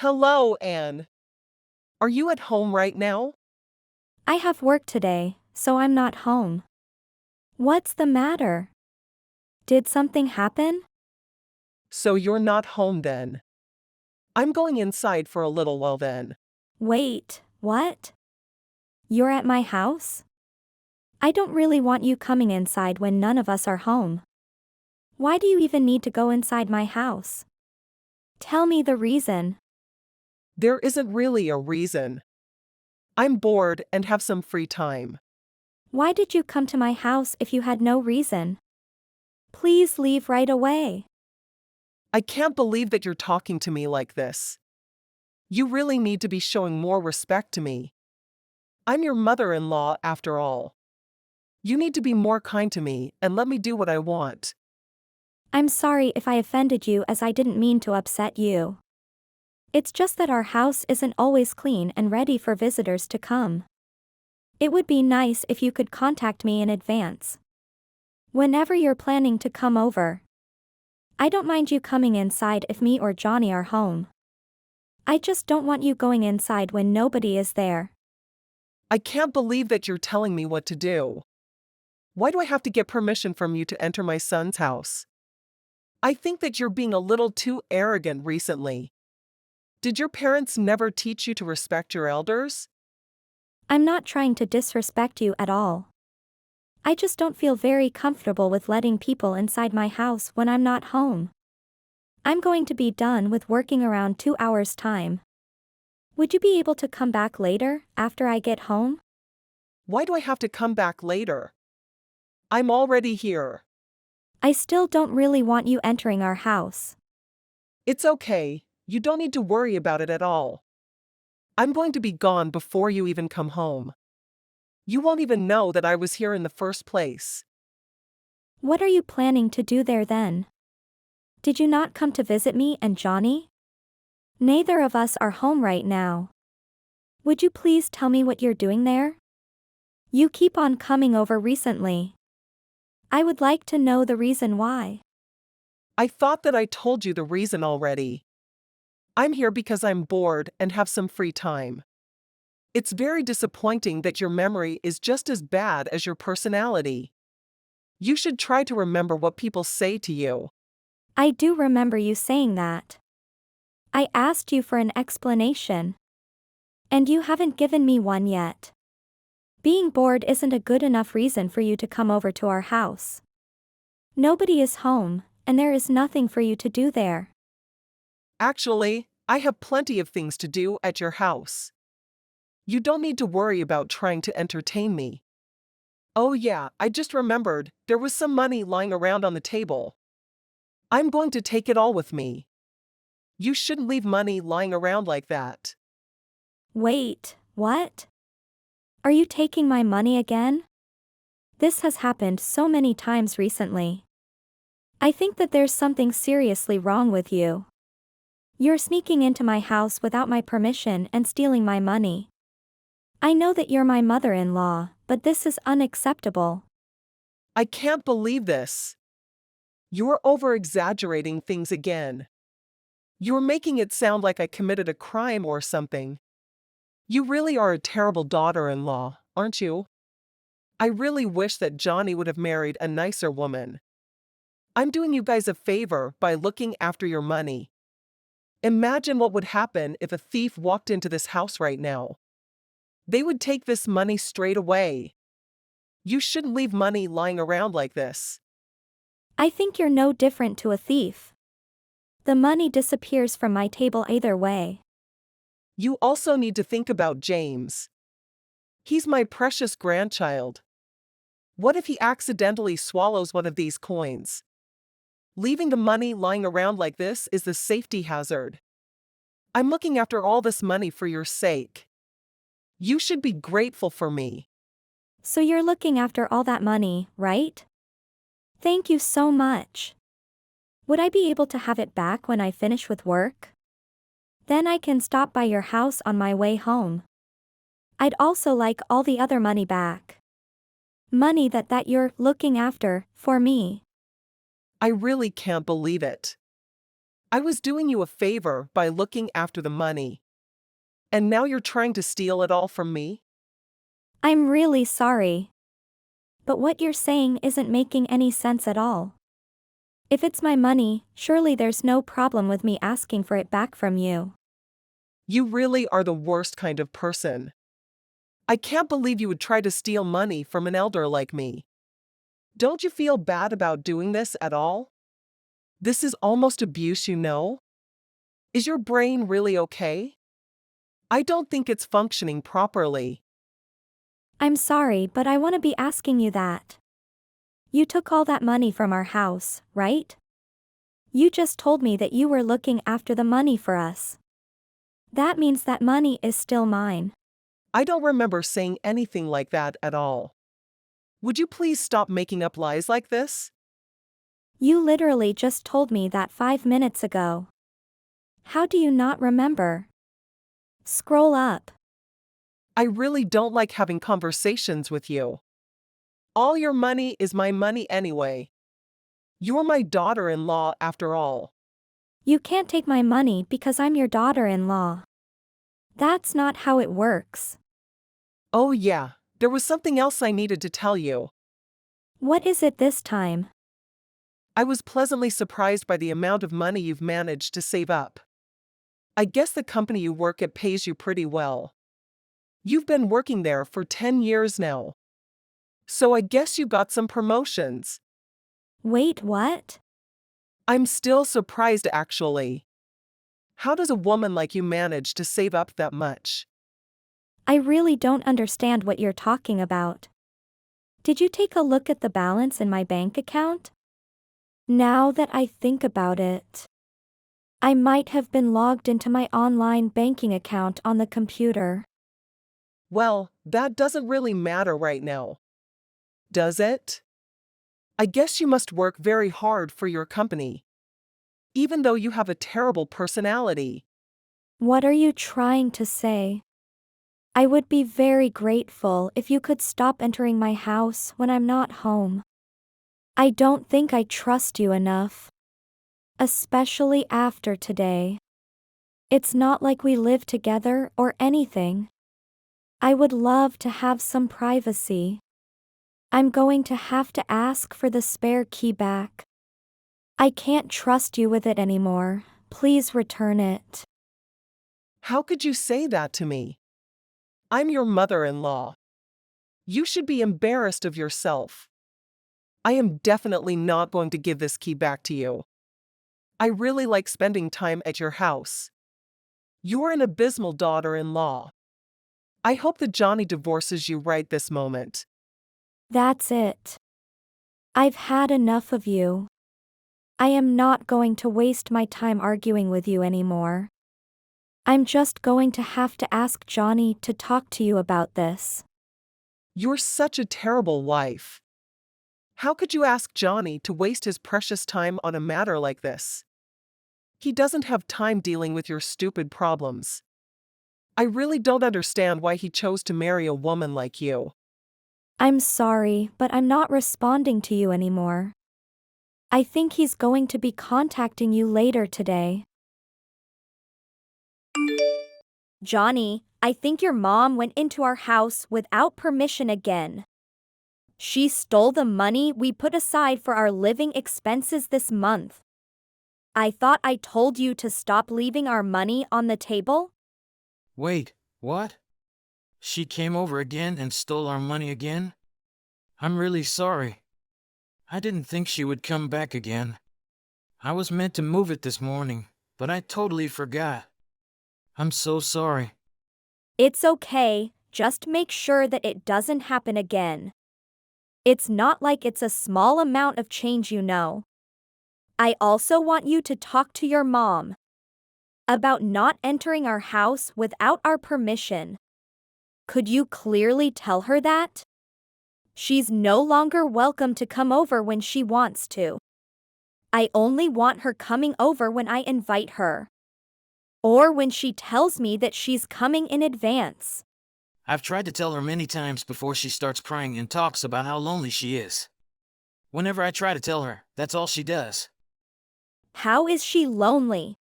Hello, Anne. Are you at home right now? I have work today, so I'm not home. What's the matter? Did something happen? So you're not home then. I'm going inside for a little while then. Wait, what? You're at my house? I don't really want you coming inside when none of us are home. Why do you even need to go inside my house? Tell me the reason. There isn't really a reason. I'm bored and have some free time. Why did you come to my house if you had no reason? Please leave right away. I can't believe that you're talking to me like this. You really need to be showing more respect to me. I'm your mother-in-law after all. You need to be more kind to me and let me do what I want. I'm sorry if I offended you as I didn't mean to upset you. It's just that our house isn't always clean and ready for visitors to come. It would be nice if you could contact me in advance. Whenever you're planning to come over. I don't mind you coming inside if me or Johnny are home. I just don't want you going inside when nobody is there. I can't believe that you're telling me what to do. Why do I have to get permission from you to enter my son's house? I think that you're being a little too arrogant recently. Did your parents never teach you to respect your elders? I'm not trying to disrespect you at all. I just don't feel very comfortable with letting people inside my house when I'm not home. I'm going to be done with working around 2 hours' time. Would you be able to come back later, after I get home? Why do I have to come back later? I'm already here. I still don't really want you entering our house. It's okay, you don't need to worry about it at all. I'm going to be gone before you even come home. You won't even know that I was here in the first place. What are you planning to do there then? Did you not come to visit me and Johnny? Neither of us are home right now. Would you please tell me what you're doing there? You keep on coming over recently. I would like to know the reason why. I thought that I told you the reason already. I'm here because I'm bored and have some free time. It's very disappointing that your memory is just as bad as your personality. You should try to remember what people say to you. I do remember you saying that. I asked you for an explanation. And you haven't given me one yet. Being bored isn't a good enough reason for you to come over to our house. Nobody is home, and there is nothing for you to do there. Actually, I have plenty of things to do at your house. You don't need to worry about trying to entertain me. Oh yeah, I just remembered, there was some money lying around on the table. I'm going to take it all with me. You shouldn't leave money lying around like that. Wait, what? Are you taking my money again? This has happened so many times recently. I think that there's something seriously wrong with you. You're sneaking into my house without my permission and stealing my money. I know that you're my mother-in-law, but this is unacceptable. I can't believe this. You're over-exaggerating things again. You're making it sound like I committed a crime or something. You really are a terrible daughter-in-law, aren't you? I really wish that Johnny would have married a nicer woman. I'm doing you guys a favor by looking after your money. Imagine what would happen if a thief walked into this house right now. They would take this money straight away. You shouldn't leave money lying around like this. I think you're no different to a thief. The money disappears from my table either way. You also need to think about James. He's my precious grandchild. What if he accidentally swallows one of these coins? Leaving the money lying around like this is the safety hazard. I'm looking after all this money for your sake. You should be grateful for me. So you're looking after all that money, right? Thank you so much. Would I be able to have it back when I finish with work? Then I can stop by your house on my way home. I'd also like all the other money back. Money that you're looking after, for me. I really can't believe it. I was doing you a favor by looking after the money. And now you're trying to steal it all from me? I'm really sorry. But what you're saying isn't making any sense at all. If it's my money, surely there's no problem with me asking for it back from you. You really are the worst kind of person. I can't believe you would try to steal money from an elder like me. Don't you feel bad about doing this at all? This is almost abuse, you know? Is your brain really okay? I don't think it's functioning properly. I'm sorry, but I want to be asking you that. You took all that money from our house, right? You just told me that you were looking after the money for us. That means that money is still mine. I don't remember saying anything like that at all. Would you please stop making up lies like this? You literally just told me that 5 minutes ago. How do you not remember? Scroll up. I really don't like having conversations with you. All your money is my money anyway. You're my daughter-in-law after all. You can't take my money because I'm your daughter-in-law. That's not how it works. Oh yeah, there was something else I needed to tell you. What is it this time? I was pleasantly surprised by the amount of money you've managed to save up. I guess the company you work at pays you pretty well. You've been working there for 10 years now. So I guess you got some promotions. Wait, what? I'm still surprised actually. How does a woman like you manage to save up that much? I really don't understand what you're talking about. Did you take a look at the balance in my bank account? Now that I think about it, I might have been logged into my online banking account on the computer. Well, that doesn't really matter right now. Does it? I guess you must work very hard for your company. Even though you have a terrible personality. What are you trying to say? I would be very grateful if you could stop entering my house when I'm not home. I don't think I trust you enough. Especially after today. It's not like we live together or anything. I would love to have some privacy. I'm going to have to ask for the spare key back. I can't trust you with it anymore. Please return it. How could you say that to me? I'm your mother-in-law. You should be embarrassed of yourself. I am definitely not going to give this key back to you. I really like spending time at your house. You're an abysmal daughter-in-law. I hope that Johnny divorces you right this moment. That's it. I've had enough of you. I am not going to waste my time arguing with you anymore. I'm just going to have to ask Johnny to talk to you about this. You're such a terrible wife. How could you ask Johnny to waste his precious time on a matter like this? He doesn't have time dealing with your stupid problems. I really don't understand why he chose to marry a woman like you. I'm sorry, but I'm not responding to you anymore. I think he's going to be contacting you later today. Johnny, I think your mom went into our house without permission again. She stole the money we put aside for our living expenses this month. I thought I told you to stop leaving our money on the table? Wait, what? She came over again and stole our money again? I'm really sorry. I didn't think she would come back again. I was meant to move it this morning, but I totally forgot. I'm so sorry. It's okay, just make sure that it doesn't happen again. It's not like it's a small amount of change, you know. I also want you to talk to your mom about not entering our house without our permission. Could you clearly tell her that? She's no longer welcome to come over when she wants to. I only want her coming over when I invite her. Or when she tells me that she's coming in advance. I've tried to tell her many times before she starts crying and talks about how lonely she is. Whenever I try to tell her, that's all she does. How is she lonely?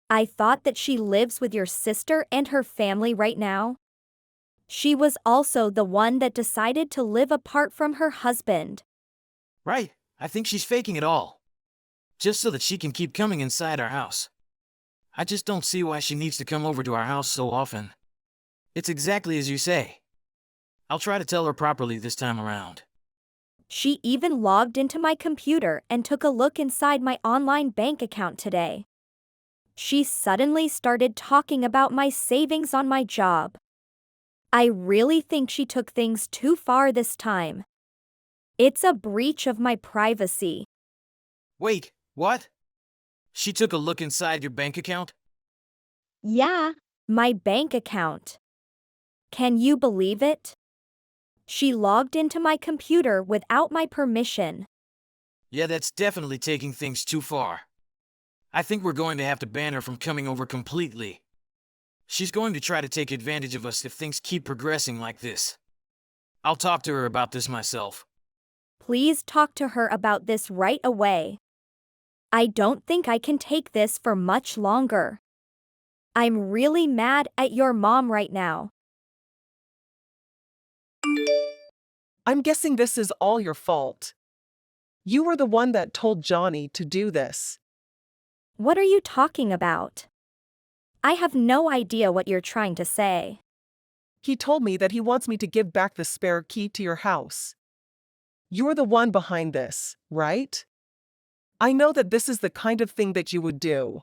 I thought that she lives with your sister and her family right now. She was also the one that decided to live apart from her husband. Right, I think she's faking it all. Just so that she can keep coming inside our house. I just don't see why she needs to come over to our house so often. It's exactly as you say. I'll try to tell her properly this time around. She even logged into my computer and took a look inside my online bank account today. She suddenly started talking about my savings on my job. I really think she took things too far this time. It's a breach of my privacy. Wait, what? She took a look inside your bank account? Yeah, my bank account. Can you believe it? She logged into my computer without my permission. Yeah, that's definitely taking things too far. I think we're going to have to ban her from coming over completely. She's going to try to take advantage of us if things keep progressing like this. I'll talk to her about this myself. Please talk to her about this right away. I don't think I can take this for much longer. I'm really mad at your mom right now. I'm guessing this is all your fault. You were the one that told Johnny to do this. What are you talking about? I have no idea what you're trying to say. He told me that he wants me to give back the spare key to your house. You're the one behind this, right? I know that this is the kind of thing that you would do.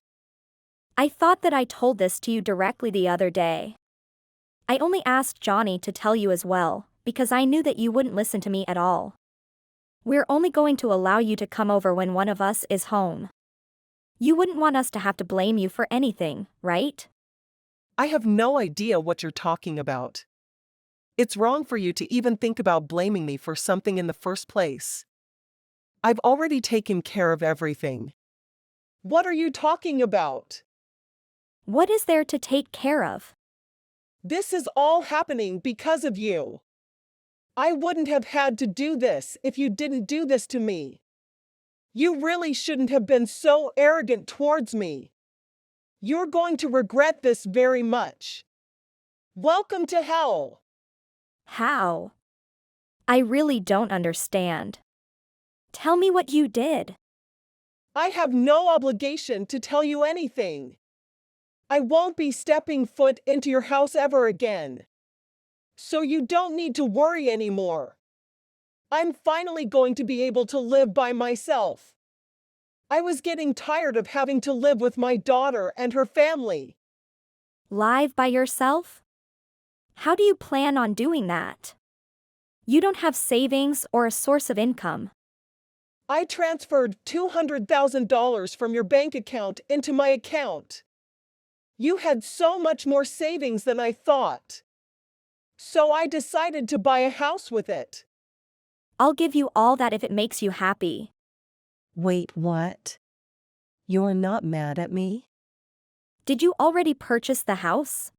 I thought that I told this to you directly the other day. I only asked Johnny to tell you as well, because I knew that you wouldn't listen to me at all. We're only going to allow you to come over when one of us is home. You wouldn't want us to have to blame you for anything, right? I have no idea what you're talking about. It's wrong for you to even think about blaming me for something in the first place. I've already taken care of everything. What are you talking about? What is there to take care of? This is all happening because of you. I wouldn't have had to do this if you didn't do this to me. You really shouldn't have been so arrogant towards me. You're going to regret this very much. Welcome to hell. How? I really don't understand. Tell me what you did. I have no obligation to tell you anything. I won't be stepping foot into your house ever again. So you don't need to worry anymore. I'm finally going to be able to live by myself. I was getting tired of having to live with my daughter and her family. Live by yourself? How do you plan on doing that? You don't have savings or a source of income. I transferred $200,000 from your bank account into my account. You had so much more savings than I thought. So I decided to buy a house with it. I'll give you all that if it makes you happy. Wait, what? You're not mad at me? Did you already purchase the house?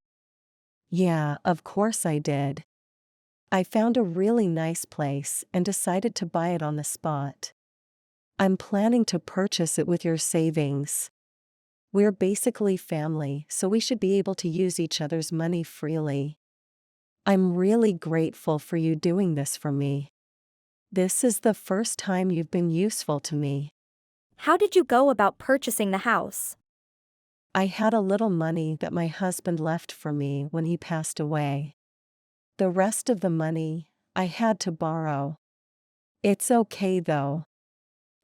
Yeah, of course I did. I found a really nice place and decided to buy it on the spot. I'm planning to purchase it with your savings. We're basically family, so we should be able to use each other's money freely. I'm really grateful for you doing this for me. This is the first time you've been useful to me. How did you go about purchasing the house? I had a little money that my husband left for me when he passed away. The rest of the money, I had to borrow. It's okay though.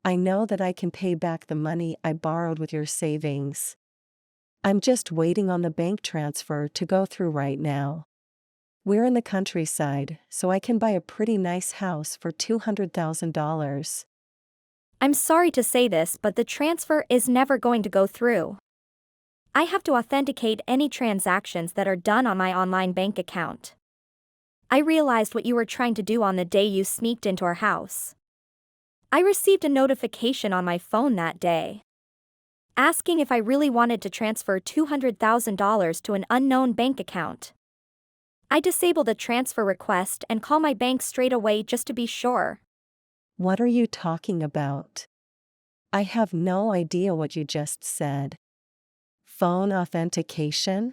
I know that I can pay back the money I borrowed with your savings. I'm just waiting on the bank transfer to go through right now. We're in the countryside, so I can buy a pretty nice house for $200,000. I'm sorry to say this, but the transfer is never going to go through. I have to authenticate any transactions that are done on my online bank account. I realized what you were trying to do on the day you sneaked into our house. I received a notification on my phone that day, asking if I really wanted to transfer $200,000 to an unknown bank account. I disabled the transfer request and call my bank straight away just to be sure. What are you talking about? I have no idea what you just said. Phone authentication?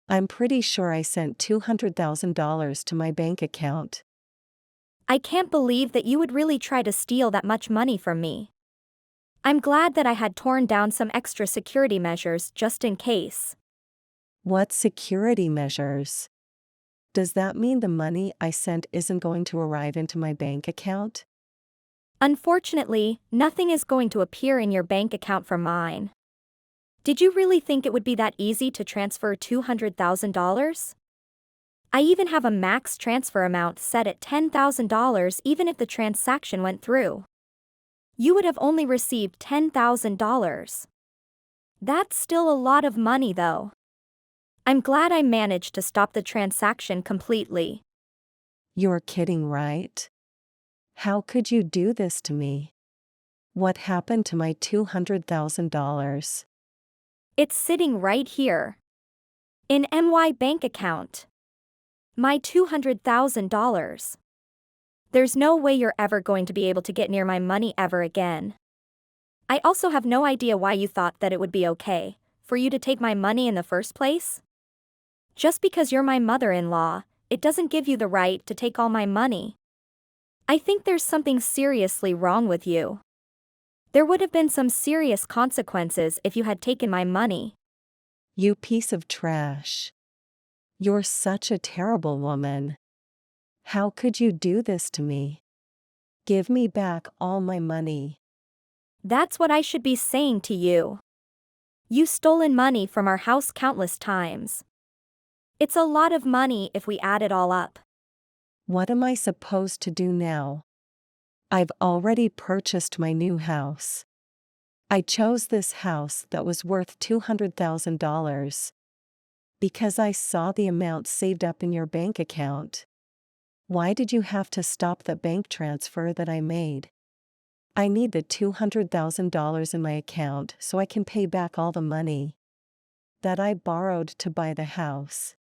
I'm pretty sure I sent $200,000 to my bank account. I can't believe that you would really try to steal that much money from me. I'm glad that I had torn down some extra security measures just in case. What security measures? Does that mean the money I sent isn't going to arrive into my bank account? Unfortunately, nothing is going to appear in your bank account from mine. Did you really think it would be that easy to transfer $200,000? I even have a max transfer amount set at $10,000 even if the transaction went through. You would have only received $10,000. That's still a lot of money though. I'm glad I managed to stop the transaction completely. You're kidding, right? How could you do this to me? What happened to my $200,000? It's sitting right here. In my bank account. My $200,000. There's no way you're ever going to be able to get near my money ever again. I also have no idea why you thought that it would be okay for you to take my money in the first place. Just because you're my mother-in-law, it doesn't give you the right to take all my money. I think there's something seriously wrong with you. There would have been some serious consequences if you had taken my money. You piece of trash. You're such a terrible woman. How could you do this to me? Give me back all my money. That's what I should be saying to you. You've stolen money from our house countless times. It's a lot of money if we add it all up. What am I supposed to do now? I've already purchased my new house. I chose this house that was worth $200,000 because I saw the amount saved up in your bank account. Why did you have to stop the bank transfer that I made? I need the $200,000 in my account so I can pay back all the money that I borrowed to buy the house.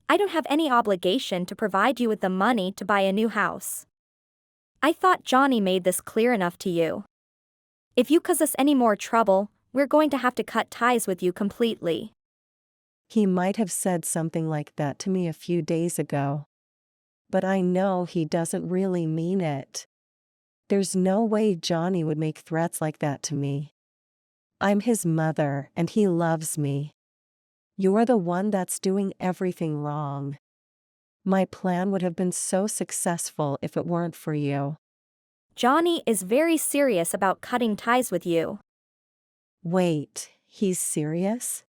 I don't have any obligation to provide you with the money to buy a new house. I thought Johnny made this clear enough to you. If you cause us any more trouble, we're going to have to cut ties with you completely. He might have said something like that to me a few days ago. But I know he doesn't really mean it. There's no way Johnny would make threats like that to me. I'm his mother and he loves me. You're the one that's doing everything wrong. My plan would have been so successful if it weren't for you. Johnny is very serious about cutting ties with you. Wait, he's serious?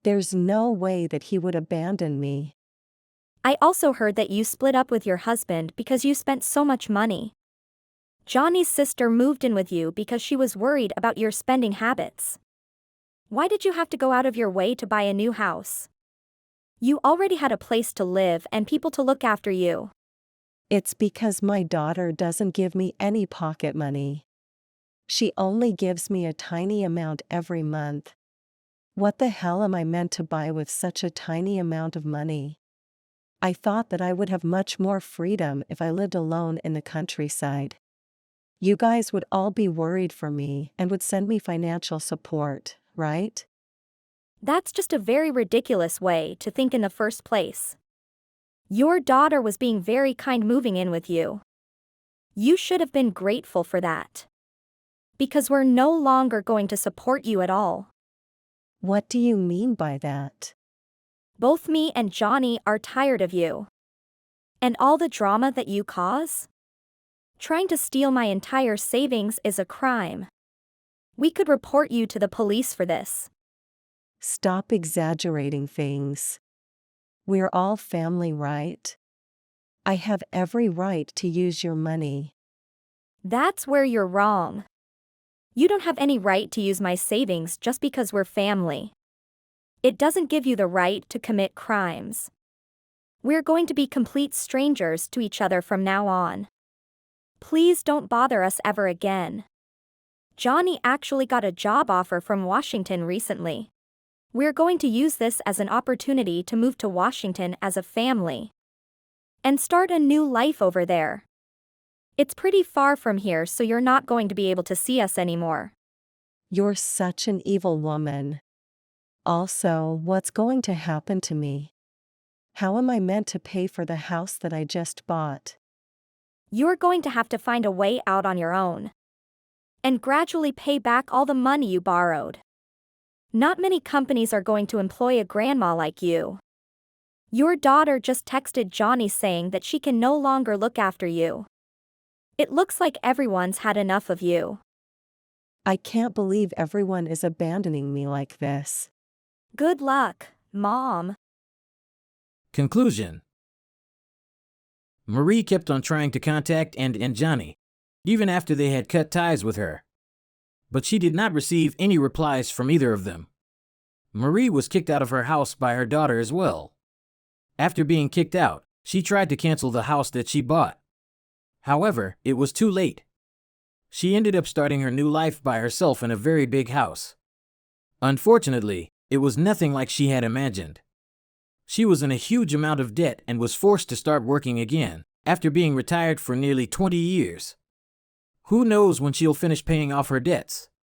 There's no way that he would abandon me. I also heard that you split up with your husband because you spent so much money. Johnny's sister moved in with you because she was worried about your spending habits. Why did you have to go out of your way to buy a new house? You already had a place to live and people to look after you. It's because my daughter doesn't give me any pocket money. She only gives me a tiny amount every month. What the hell am I meant to buy with such a tiny amount of money? I thought that I would have much more freedom if I lived alone in the countryside. You guys would all be worried for me and would send me financial support, right? That's just a very ridiculous way to think in the first place. Your daughter was being very kind moving in with you. You should have been grateful for that. Because we're no longer going to support you at all. What do you mean by that? Both me and Johnny are tired of you. And all the drama that you cause? Trying to steal my entire savings is a crime. We could report you to the police for this. Stop exaggerating things. We're all family, right? I have every right to use your money. That's where you're wrong. You don't have any right to use my savings just because we're family. It doesn't give you the right to commit crimes. We're going to be complete strangers to each other from now on. Please don't bother us ever again. Johnny actually got a job offer from Washington recently. We're going to use this as an opportunity to move to Washington as a family. And start a new life over there. It's pretty far from here, so you're not going to be able to see us anymore. You're such an evil woman. Also, what's going to happen to me? How am I meant to pay for the house that I just bought? You're going to have to find a way out on your own. And gradually pay back all the money you borrowed. Not many companies are going to employ a grandma like you. Your daughter just texted Johnny saying that she can no longer look after you. It looks like everyone's had enough of you. I can't believe everyone is abandoning me like this. Good luck, Mom. Conclusion. Marie kept on trying to contact and Johnny, even after they had cut ties with her. But she did not receive any replies from either of them. Marie was kicked out of her house by her daughter as well. After being kicked out, she tried to cancel the house that she bought. However, it was too late. She ended up starting her new life by herself in a very big house. Unfortunately, it was nothing like she had imagined. She was in a huge amount of debt and was forced to start working again, after being retired for nearly 20 years. Who knows when she'll finish paying off her debts?